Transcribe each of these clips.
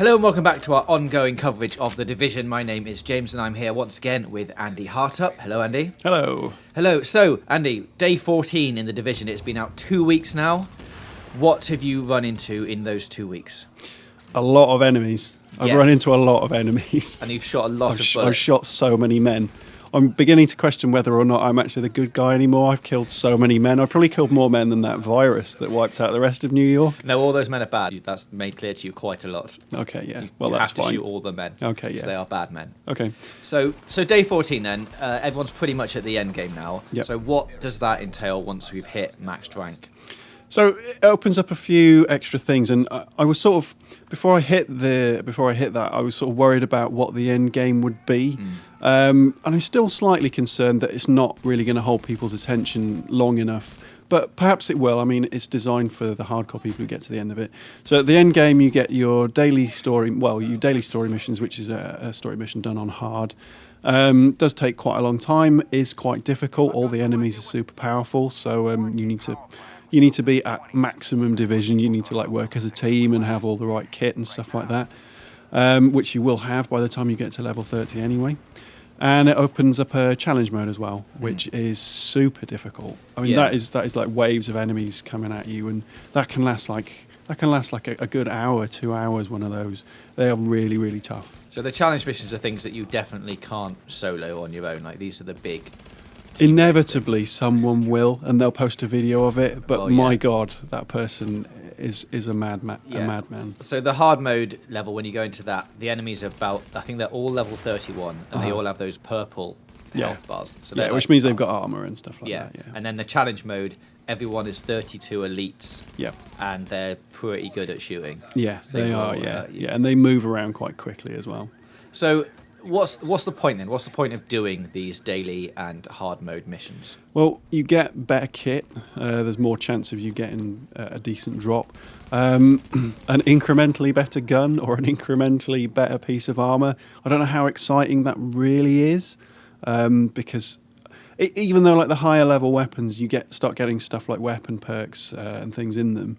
Hello and welcome back to our ongoing coverage of The Division. My name is James and I'm here once again with Andy Hartup. Hello, Andy. Hello. Hello. So, Andy, day 14 in The Division. It's been out 2 weeks now. What have you run into in those 2 weeks? A lot of enemies. I've run into a lot of enemies. And you've shot a lot of bullets. I've shot so many men. I'm beginning to question whether or not I'm actually the good guy anymore. I've killed so many men. I've probably killed more men than that virus that wiped out the rest of New York. No, all those men are bad. That's made clear to you quite a lot. Okay, yeah. Well, that's fine. You have to shoot all the men. Okay, yeah. Because they are bad men. Okay. So day 14 then, everyone's pretty much at the end game now. Yep. So what does that entail once we've hit maxed rank? So it opens up a few extra things, and I was sort of before I hit that, I was sort of worried about what the end game would be, and I'm still slightly concerned that it's not really going to hold people's attention long enough. But perhaps it will. I mean, it's designed for the hardcore people who get to the end of it. So at the end game, you get your daily story. Well, your daily story missions, which is a story mission done on hard. Does take quite a long time. Is quite difficult. All the enemies are super powerful, so you need to be at maximum division. You need to work as a team and have all the right kit and stuff like that, which you will have by the time you get to level 30 anyway. And it opens up a challenge mode as well, which is super difficult. I mean, that is like waves of enemies coming at you, and that can last like a good hour, 2 hours. One of those. They are really, really tough. So the challenge missions are things that you definitely can't solo on your own. Like these are the big. Inevitably, someone will, and they'll post a video of it. But my God, that person is a madman. So the hard mode level, when you go into that, the enemies are about, I think they're all level 31, and they all have those purple health bars. So which means they've got armor and stuff like that. Yeah. And then the challenge mode, everyone is 32 elites. Yeah. And they're pretty good at shooting. Yeah, they are. And they move around quite quickly as well. So what's the point then? What's the point of doing these daily and hard mode missions? Well, you get better kit. There's more chance of you getting a decent drop. An incrementally better gun or an incrementally better piece of armor. I don't know how exciting that really is, because even though the higher level weapons, you start getting stuff like weapon perks and things in them,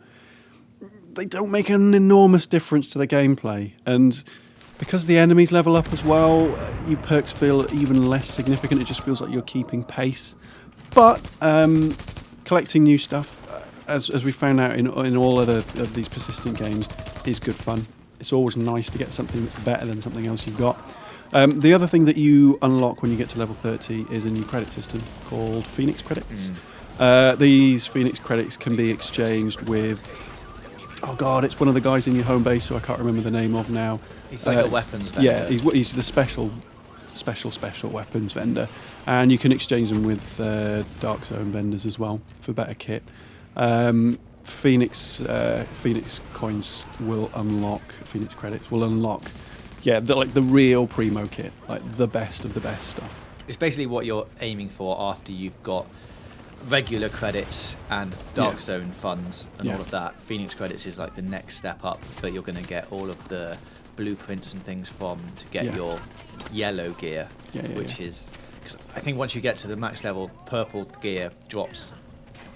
they don't make an enormous difference to the gameplay. And because the enemies level up as well, your perks feel even less significant. It just feels like you're keeping pace. But collecting new stuff, as we found out in all other of these persistent games, is good fun. It's always nice to get something that's better than something else you've got. The other thing that you unlock when you get to level 30 is a new credit system called Phoenix credits. These Phoenix credits can be exchanged with... Oh God, it's one of the guys in your home base who I can't remember the name of now. He's like a weapons vendor. Yeah, he's the special weapons vendor, and you can exchange them with Dark Zone vendors as well for better kit. Phoenix coins will unlock. Phoenix credits will unlock. Yeah, the real primo kit, like the best of the best stuff. It's basically what you're aiming for after you've got regular credits and Dark Zone funds and all of that. Phoenix credits is like the next step up, but you're going to get all of the blueprints and things from to get your yellow gear, which is, because I think once you get to the max level, purple gear drops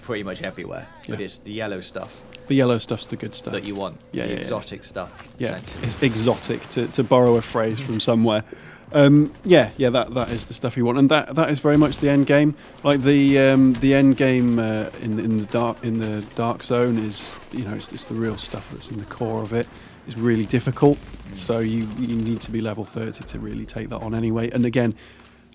pretty much everywhere, but it's the yellow stuff. The yellow stuff's the good stuff that you want. The exotic stuff. Yeah, it's exotic to borrow a phrase from somewhere. That is the stuff you want, and that is very much the end game. Like the end game in the dark zone is, it's the real stuff that's in the core of it. It's really difficult, so you need to be level 30 to really take that on anyway. And again,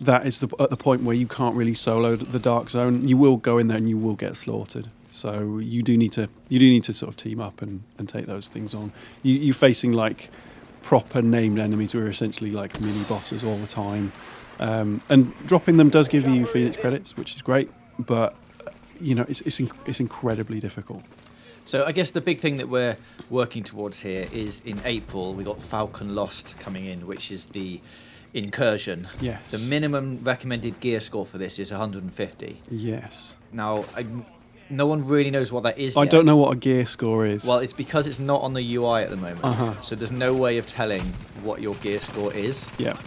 that is at the point where you can't really solo the dark zone. You will go in there and you will get slaughtered. So you do need to sort of team up and take those things on. You're facing proper named enemies who are essentially like mini bosses all the time, and dropping them does give you Phoenix credits, which is great, but it's incredibly difficult. So I guess the big thing that we're working towards here is in April we got Falcon Lost coming in, which is the incursion. Yes. The minimum recommended gear score for this is 150. Yes. Now no one really knows what that is I yet. don't know what a gear score is. Well, it's because it's not on the UI at the moment. So there's no way of telling what your gear score is. Yeah.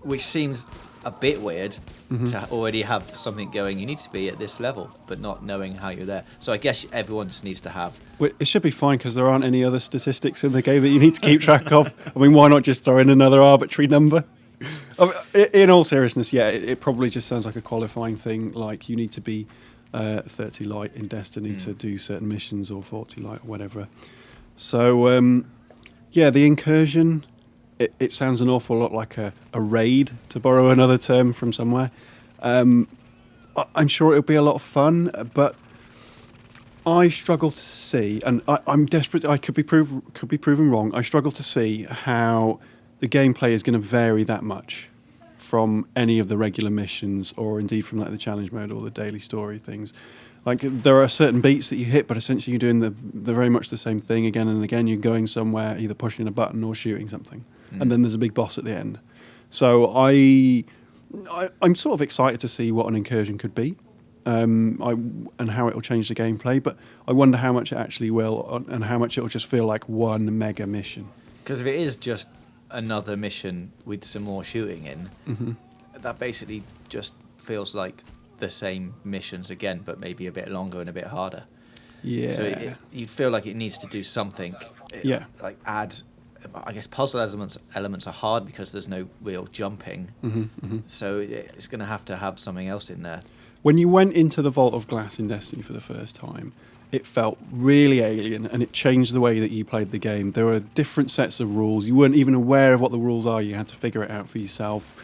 Which seems a bit weird to already have something going. You need to be at this level, but not knowing how you're there. So I guess everyone just needs to have. Well, it should be fine because there aren't any other statistics in the game that you need to keep track of. I mean, why not just throw in another arbitrary number? In all seriousness, yeah, it probably just sounds like a qualifying thing. Like you need to be 30 light in Destiny to do certain missions, or 40 light, or whatever. So, yeah, the incursion, it sounds an awful lot like a raid, to borrow another term from somewhere. I'm sure it'll be a lot of fun, but I struggle to see, and I'm desperate. I could be proven wrong. I struggle to see how the gameplay is going to vary that much from any of the regular missions, or indeed from like the challenge mode or the daily story things. Like there are certain beats that you hit, but essentially you're doing the very much the same thing again and again. You're going somewhere, either pushing a button or shooting something, and then there's a big boss at the end. So I'm sort of excited to see what an incursion could be, and how it will change the gameplay. But I wonder how much it actually will, and how much it will just feel like one mega mission. Because if it is just another mission with some more shooting in, that basically just feels like the same missions again, but maybe a bit longer and a bit harder. Yeah. So you feel like it needs to do something. Yeah. Like add, I guess puzzle elements are hard because there's no real jumping. So it's going to have something else in there. When you went into the Vault of Glass in Destiny for the first time, it felt really alien, and it changed the way that you played the game. There were different sets of rules. You weren't even aware of what the rules are. You had to figure it out for yourself.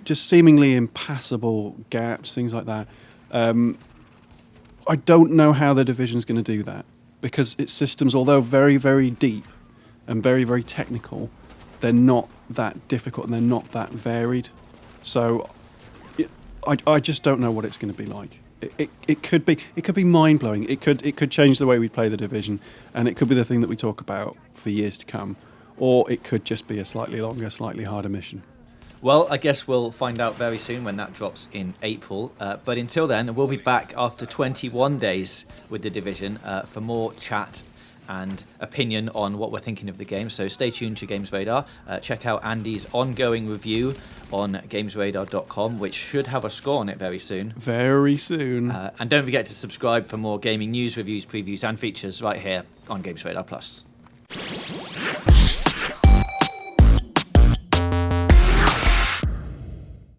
Just seemingly impassable gaps, things like that. I don't know how the Division's going to do that, because its systems, although very, very deep and very, very technical, they're not that difficult and they're not that varied. So I just don't know what it's going to be like. It could be mind blowing. It could change the way we play the Division, and it could be the thing that we talk about for years to come, or it could just be a slightly longer, slightly harder mission. Well, I guess we'll find out very soon when that drops in April. But until then, we'll be back after 21 days with the Division for more chat and opinion on what we're thinking of the game. So stay tuned to GamesRadar. Check out Andy's ongoing review on GamesRadar.com, which should have a score on it very soon. Very soon. And don't forget to subscribe for more gaming news, reviews, previews, and features right here on GamesRadar Plus.